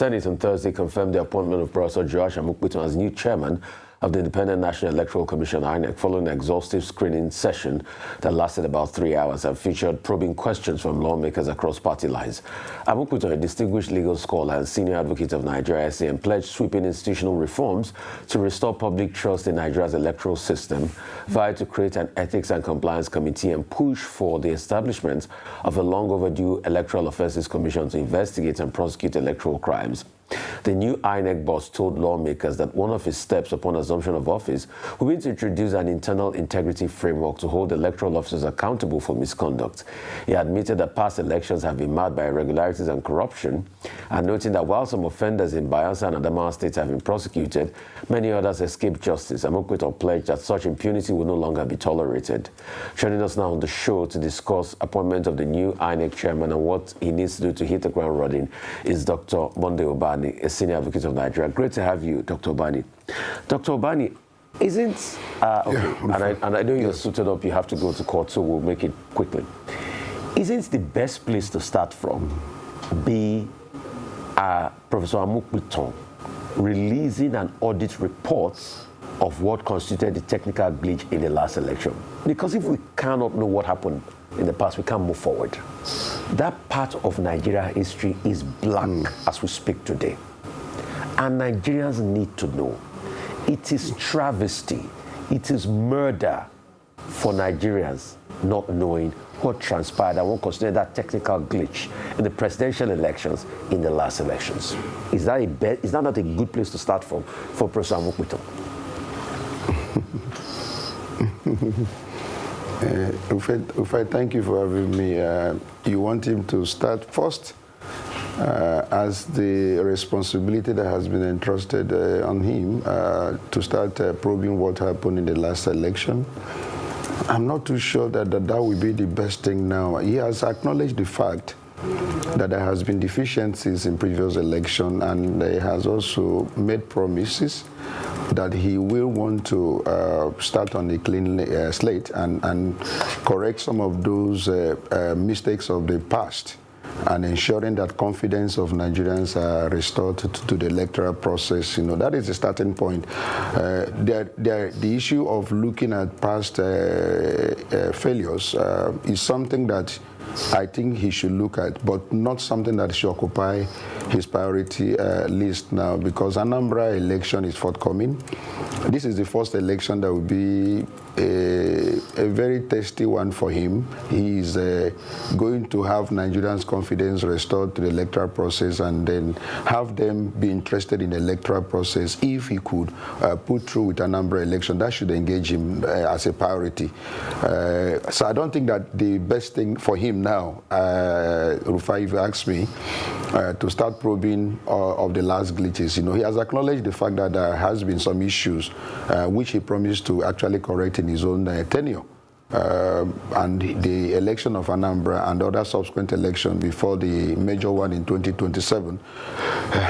Senate on Thursday confirmed the appointment of Professor Joash Amupitan as new chairman of the Independent National Electoral Commission, INEC, following an exhaustive screening session that lasted about 3 hours and featured probing questions from lawmakers across party lines. Amupitan, a distinguished legal scholar and senior advocate of Nigeria, SAN, pledged sweeping institutional reforms to restore public trust in Nigeria's electoral system, vowed to create an ethics and compliance committee and push for the establishment of a long overdue Electoral Offences Commission to investigate and prosecute electoral crimes. The new INEC boss told lawmakers that one of his steps upon assumption of office will be to introduce an internal integrity framework to hold electoral officers accountable for misconduct. He admitted that past elections have been marred by irregularities and corruption, and noting that while some offenders in Bayelsa and Anambra states have been prosecuted, many others escaped justice. Amupitan pledged that such impunity will no longer be tolerated. Joining us now on the show to discuss appointment of the new INEC chairman and what he needs to do to hit the ground running is Dr. Ubani, a senior advocate of Nigeria. Great to have you, Dr. Ubani. Dr. Ubani, isn't, and I know you're suited up, you have to go to court, so we'll make it quickly. Isn't the best place to start from be Professor Amupitan releasing an audit report of what constituted the technical glitch in the last election? Because if we cannot know what happened in the past, we can't move forward. That part of Nigeria history is blank as we speak today. And Nigerians need to know. It is travesty, it is murder for Nigerians not knowing what transpired and what constituted that technical glitch in the presidential elections in the last elections. Is that not a good place to start from for Professor Amupitan? Ufai, thank you for having me. You want him to start first as the responsibility that has been entrusted on him to start probing what happened in the last election. I'm not too sure that will be the best thing now. He has acknowledged the fact that there has been deficiencies in previous election, and he has also made promises that he will want to start on a clean slate and correct some of those mistakes of the past, and ensuring that confidence of Nigerians are restored to the electoral process. You know, that is the starting point. The issue of looking at past failures is something that I think he should look at, but not something that should occupy his priority list now, because Anambra election is forthcoming. This is the first election that will be a very tasty one for him. He is going to have Nigerians' confidence restored to the electoral process, and then have them be interested in the electoral process. If he could put through with Anambra election, that should engage him as a priority. So I don't think that the best thing for him now, Rufai, if you ask me, to start probing of the last glitches. You know, he has acknowledged the fact that there has been some issues which he promised to actually correct in his own tenure. And the election of Anambra and other subsequent elections before the major one in 2027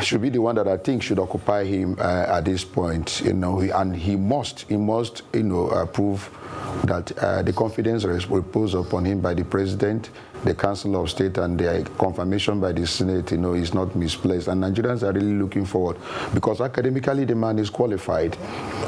should be the one that I think should occupy him at this point. You know, and he must, prove that the confidence reposed upon him by the president, the Council of State, and the confirmation by the Senate, is not misplaced. And Nigerians are really looking forward, because academically the man is qualified.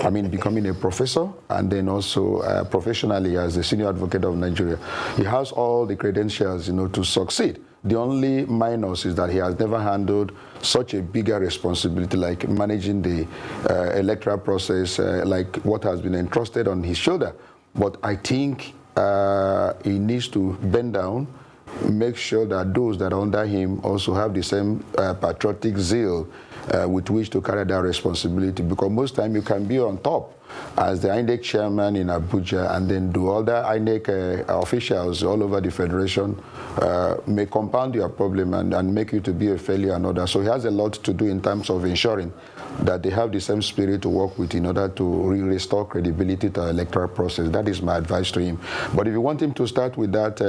I mean, becoming a professor, and then also professionally as a senior advocate of Nigeria. He has all the credentials, to succeed. The only minus is that he has never handled such a bigger responsibility like managing the electoral process, like what has been entrusted on his shoulder. But I think he needs to bend down, make sure that those that are under him also have the same patriotic zeal with which to carry that responsibility, because most time you can be on top as the INEC chairman in Abuja, and then do other INEC officials all over the federation may compound your problem and make you to be a failure and other. So he has a lot to do in terms of ensuring that they have the same spirit to work with in order to restore credibility to our electoral process. That is my advice to him. But if you want him to start with that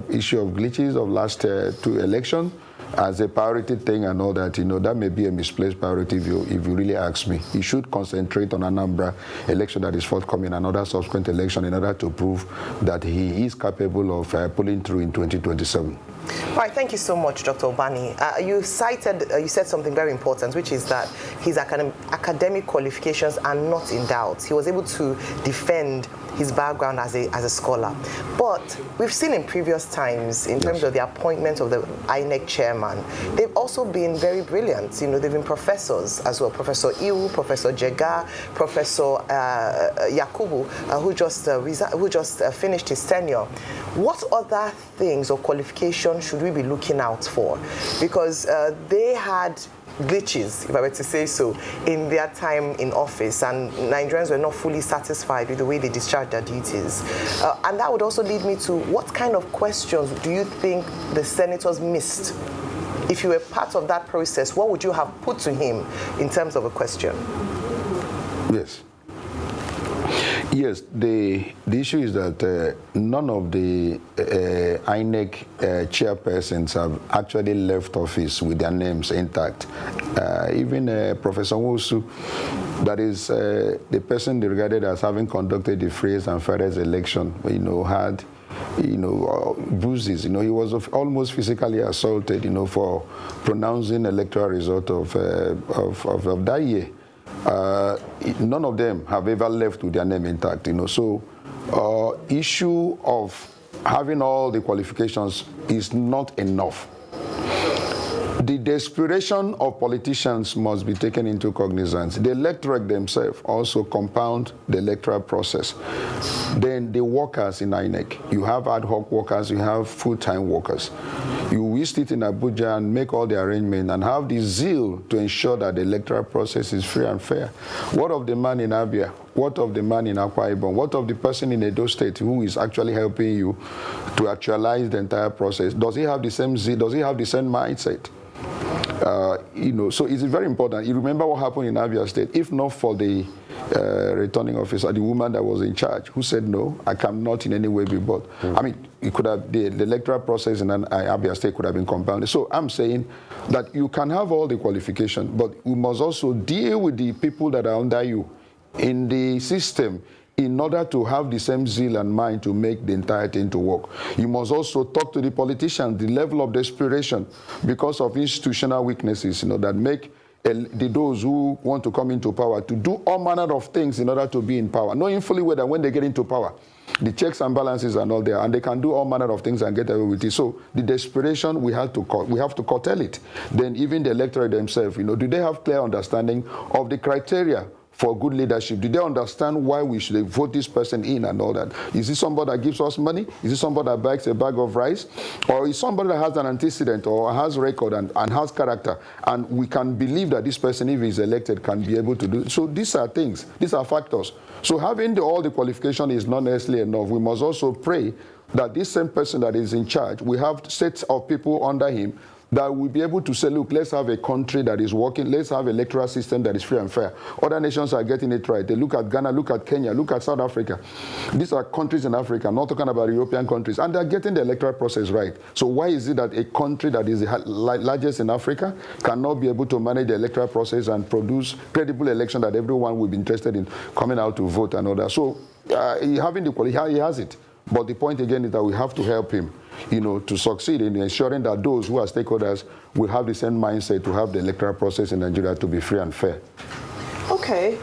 issue of glitches of last two elections as a priority thing and all that, that may be a misplaced priority if you really ask me. He should concentrate on Anambra election that is forthcoming, another subsequent election, in order to prove that he is capable of pulling through in 2027. All right, thank you so much, Dr. Ubani. You said something very important, which is that his academic qualifications are not in doubt. He was able to defend his background as a scholar. But we've seen in previous times, in terms of the appointment of the INEC chairman, they've also been very brilliant. You know, they've been professors as well. Professor Iwu, Professor Jega, Professor Yakubu, who just finished his tenure. What other things or qualifications should we be looking out for? Because they had glitches, if I were to say so, in their time in office, and Nigerians were not fully satisfied with the way they discharged their duties. And that would also lead me to, what kind of questions do you think the senators missed? If you were part of that process, what would you have put to him in terms of a question? Yes. Yes, the issue is that none of the INEC chairpersons have actually left office with their names intact. Even Professor Nwosu, that is the person regarded as having conducted the freest and fairest election, had bruises. He was almost physically assaulted, for pronouncing electoral result of that year. None of them have ever left with their name intact, So, issue of having all the qualifications is not enough. The desperation of politicians must be taken into cognizance. The electorate themselves also compound the electoral process. Then the workers in INEC. You have ad hoc workers, you have full-time workers. You will sit in Abuja and make all the arrangements and have the zeal to ensure that the electoral process is free and fair. What of the man in Abia? What of the man in Akwa Ibom? What of the person in Edo State who is actually helping you to actualize the entire process? Does he have the same zeal? Does he have the same mindset? So it's very important. You remember what happened in Abia State. If not for the returning officer, the woman that was in charge, who said, no, I cannot in any way be bought. I mean, it could have, the electoral process in Abia State could have been compounded. So I'm saying that you can have all the qualifications, but you must also deal with the people that are under you in the system, in order to have the same zeal and mind to make the entire thing to work. You must also talk to the politicians, the level of desperation because of institutional weaknesses, that make those who want to come into power to do all manner of things in order to be in power, knowing fully well that when they get into power, the checks and balances are not there, and they can do all manner of things and get away with it. So the desperation, we have to curtail it. Then even the electorate themselves, do they have clear understanding of the criteria for good leadership? Do they understand why we should vote this person in and all that? Is it somebody that gives us money? Is it somebody that buys a bag of rice? Or is somebody that has an antecedent or has record and has character? And we can believe that this person, if he's elected, can be able to do it. So these are things, these are factors. So having all the qualification is not necessarily enough. We must also pray that this same person that is in charge, we have sets of people under him that will be able to say, look, let's have a country that is working, let's have an electoral system that is free and fair. Other nations are getting it right. They look at Ghana, look at Kenya, look at South Africa. These are countries in Africa, I'm not talking about European countries, and they're getting the electoral process right. So why is it that a country that is the largest in Africa cannot be able to manage the electoral process and produce credible election that everyone will be interested in coming out to vote and all that? So having the quality, he has it. But the point again is that we have to help him, to succeed in ensuring that those who are stakeholders will have the same mindset to have the electoral process in Nigeria to be free and fair. Okay.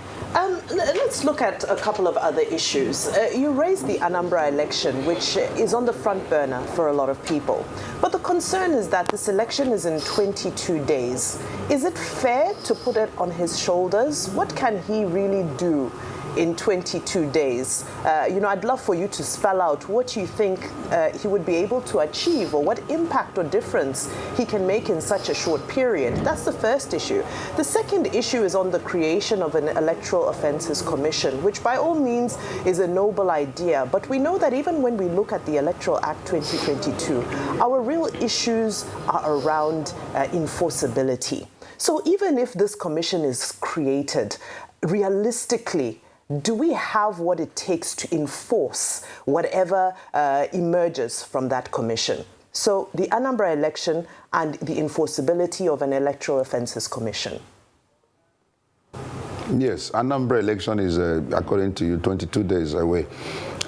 Let's look at a couple of other issues. You raised the Anambra election, which is on the front burner for a lot of people. But the concern is that this election is in 22 days. Is it fair to put it on his shoulders? What can he really do in 22 days? I'd love for you to spell out what you think he would be able to achieve, or what impact or difference he can make in such a short period. That's the first issue. The second issue is on the creation of an Electoral Offences Commission, which by all means is a noble idea. But we know that even when we look at the Electoral Act 2022, our real issues are around enforceability. So even if this commission is created, realistically, do we have what it takes to enforce whatever emerges from that commission? So the Anambra election and the enforceability of an Electoral Offences Commission. Yes, Anambra election is, according to you, 22 days away.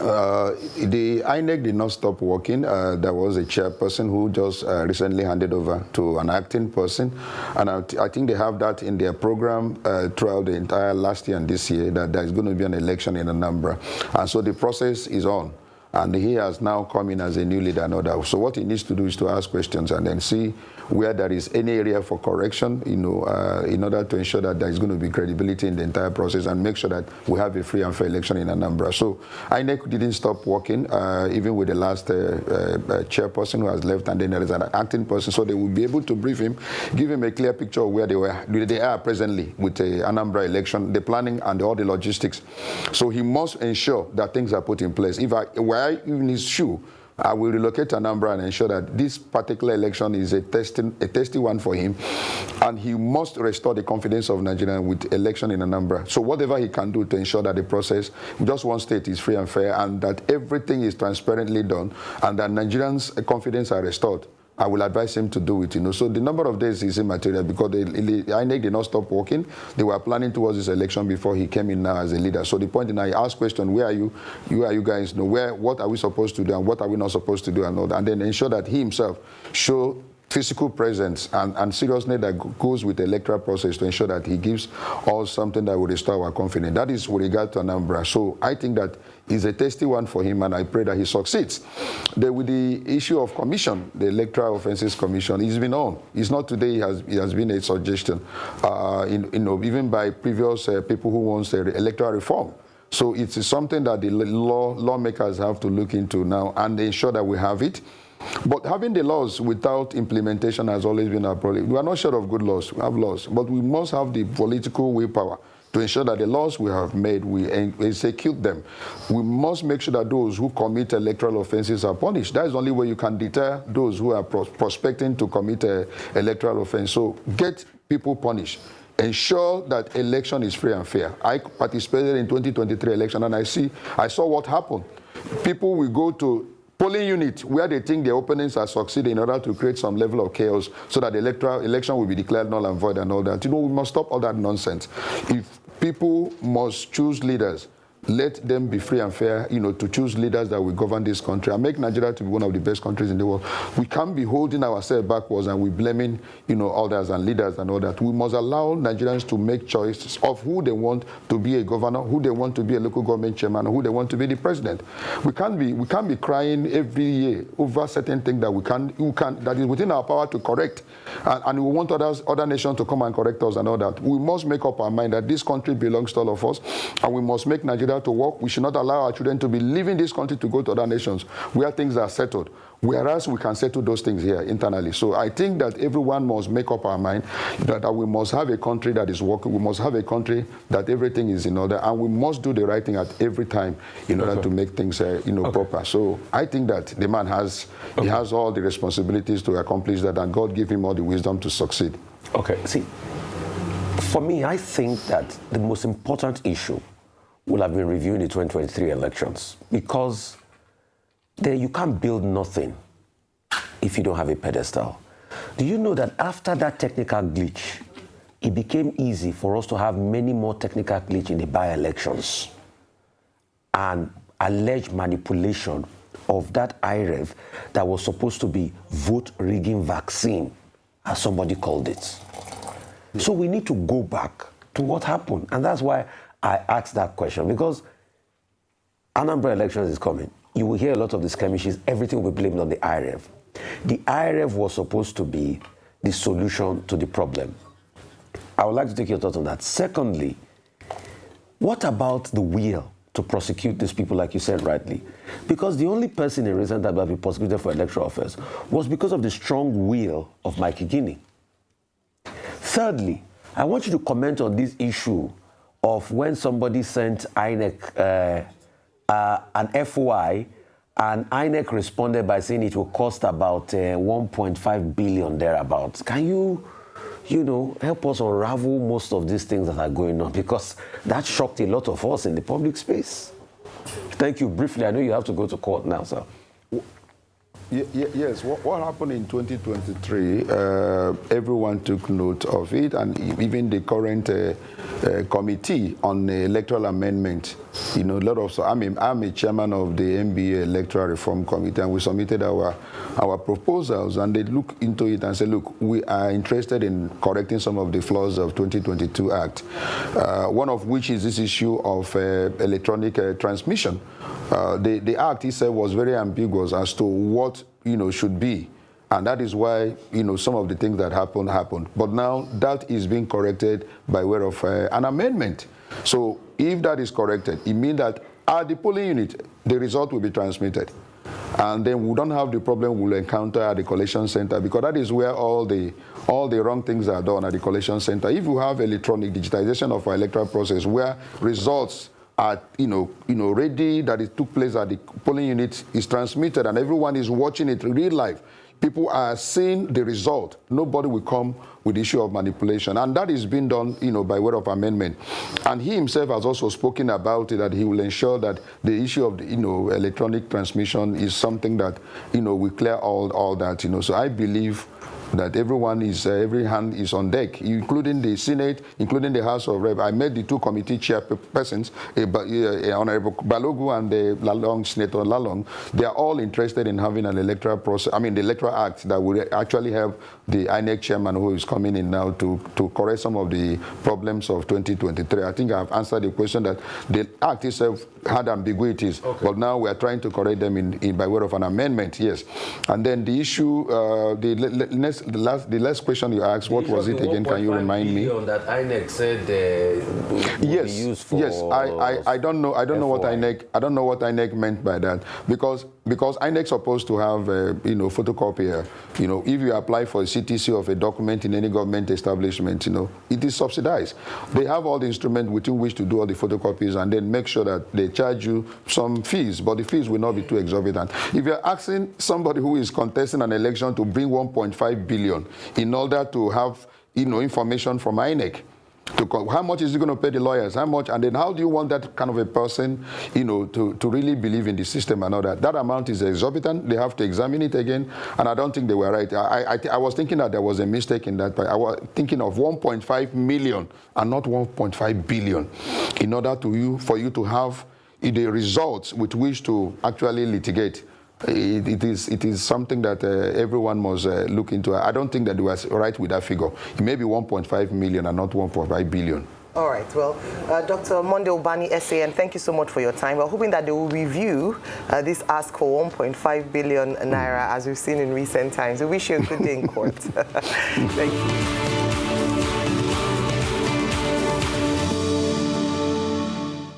The INEC did not stop working. There was a chairperson who just recently handed over to an acting person, and I think they have that in their program throughout the entire last year and this year, that there is going to be an election in Anambra, and so the process is on. And he has now come in as a new leader and all that. So what he needs to do is to ask questions and then see where there is any area for correction, in order to ensure that there is going to be credibility in the entire process and make sure that we have a free and fair election in Anambra. So INEC didn't stop working, even with the last chairperson who has left, and then there is an acting person. So they will be able to brief him, give him a clear picture of where they are presently with the Anambra election, the planning and all the logistics. So he must ensure that things are put in place. If I in his shoe, I will relocate to Anambra and ensure that this particular election is a testy one for him, and he must restore the confidence of Nigerians with election in Anambra. So whatever he can do to ensure that the process, just one state, is free and fair, and that everything is transparently done, and that Nigerians' confidence are restored, I will advise him to do it, So the number of days is immaterial, because the INEC did not stop working. They were planning towards this election before he came in now as a leader. So the point, I asked question, where are you guys, what are we supposed to do and what are we not supposed to do and all that, and then ensure that he himself show physical presence and seriousness that goes with the electoral process to ensure that he gives us something that will restore our confidence. That is with regard to Anambra. So I think that is a tasty one for him, and I pray that he succeeds. With the issue of commission, the Electoral Offences Commission, he's been on. It's not today, it has been a suggestion, even by previous people who want the electoral reform. So it's something that the lawmakers have to look into now and ensure that we have it. But having the laws without implementation has always been our problem. We are not short of good laws. We have laws, but we must have the political willpower to ensure that the laws we have made, we execute them. We must make sure that those who commit electoral offenses are punished. That is the only way you can deter those who are prospecting to commit electoral offense. So get people punished. Ensure that election is free and fair. I participated in 2023 election, and I saw what happened. People will go to polling unit where they think their opponents are succeeding in order to create some level of chaos so that the election will be declared null and void and all that. We must stop all that nonsense. If people must choose leaders, let them be free and fair, to choose leaders that will govern this country and make Nigeria to be one of the best countries in the world. We can't be holding ourselves backwards and we're blaming, others and leaders and all that. We must allow Nigerians to make choices of who they want to be a governor, who they want to be a local government chairman, who they want to be the president. We can't be crying every year over certain things that is within our power to correct, and we want other nations to come and correct us and all that. We must make up our mind that this country belongs to all of us, and we must make Nigeria to work. We should not allow our children to be leaving this country to go to other nations where things are settled, whereas we can settle those things here internally. So I think that everyone must make up our mind that we must have a country that is working. We must have a country that everything is in order, and we must do the right thing at every time in order to make things proper. So I think that the man he has all the responsibilities to accomplish that, and God give him all the wisdom to succeed. Okay, see, for me, I think that the most important issue will have been reviewing the 2023 elections, because you can't build nothing if you don't have a pedestal. Do you know that after that technical glitch, it became easy for us to have many more technical glitch in the by-elections and alleged manipulation of that IREV that was supposed to be vote rigging vaccine, as somebody called it. Yeah. So we need to go back to what happened, and that's why I asked that question, because Anambra elections is coming. You will hear a lot of the skirmishes. Everything will be blamed on the IREV. The IREV was supposed to be the solution to the problem. I would like to take your thoughts on that. Secondly, what about the will to prosecute these people, like you said rightly? Because the only person in recent time that been prosecuted for electoral offense was because of the strong will of Mike Guinea. Thirdly, I want you to comment on this issue of when somebody sent INEC an FOI, and INEC responded by saying it will cost about 1.5 billion thereabouts. Can you help us unravel most of these things that are going on? Because that shocked a lot of us in the public space. Thank you. Briefly, I know you have to go to court now, sir. Yes, what happened in 2023, everyone took note of it, and even the current committee on the electoral amendment a lot of, so I'm a chairman of the MBA Electoral Reform Committee, and we submitted our proposals, and they look into it and say, look, we are interested in correcting some of the flaws of 2022 Act, one of which is this issue of electronic transmission. The Act itself was very ambiguous as to what, should be. And that is why, some of the things that happened. But now that is being corrected by way of an amendment. So if that is corrected, it means that at the polling unit, the result will be transmitted. And then we don't have the problem we'll encounter at the collection center, because that is where all the wrong things are done at the collection center. If you have electronic digitization of our electoral process where results are, ready, that it took place at the polling unit, is transmitted, and everyone is watching it real life, people are seeing the result, nobody will come with the issue of manipulation. And that is being done, by way of amendment. And he himself has also spoken about it, that he will ensure that the issue of the, electronic transmission is something that, we clear all that, So I believe that everyone is, every hand is on deck, including the Senate, including the House of Rep. I met the two committee chairpersons, Honorable Balogu and Senator Lalong. They are all interested in having an electoral process, the Electoral Act that will actually help the INEC chairman who is coming in now to correct some of the problems of 2023. I think I've answered the question that the Act itself had ambiguities, but now we are trying to correct them in by way of an amendment, yes. And then the issue, the last question you asked, what was it again? Can you remind me? That INEC said would be used for. Yes, I don't know. I don't know what INEC meant by that, because INEC is supposed to have photocopier. If you apply for a CTC of a document in any government establishment, it is subsidized. They have all the instruments within which to do all the photocopies, and then make sure that they charge you some fees, but the fees will not be too exorbitant. If you're asking somebody who is contesting an election to bring 1.5 billion in order to have information from INEC, how much is he going to pay the lawyers? How much? And then how do you want that kind of a person, to really believe in the system and all that? That amount is exorbitant. They have to examine it again. And I don't think they were right. I was thinking that there was a mistake in that. I was thinking of 1.5 million and not 1.5 billion in order for you to have the results with which to actually litigate. It is something that everyone must look into. I don't think that they was right with that figure. It may be 1.5 million and not 1.5 billion. All right. Well, Dr. Monday Ubani, SAN, thank you so much for your time. We're hoping that they will review this ask for 1.5 billion naira, as we've seen in recent times. We wish you a good day in court. Thank you.